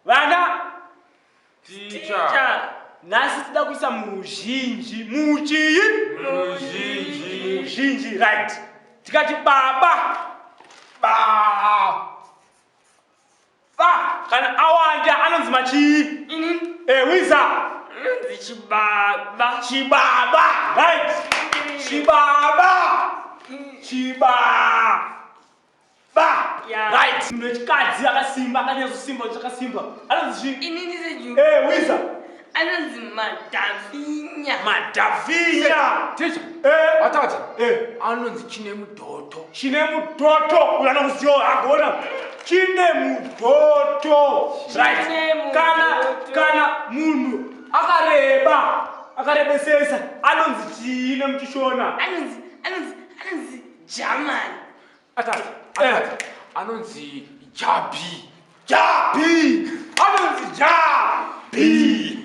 Vana Teacher. Nasi tida kuisa muzhinji. Muzhinji, right. Tikati baba. Kana awanja anonzi machi. Wiza. Chibaba, right. Chibaba. Yeah. Right. Mnechikadzi akasimba akanyazosimba chakasimba. Anonzi chi? Wiza. Anonzi Madavinya. Teacher. Atati. Anonzi Chinemudoto. Uyu anomuziva agona. Chinemudoto. Right. Kana munhu akarebesesa anonzi chine muchishona. Anonzi German. Atati. Anonzi Jabi. Anonzi Jabi.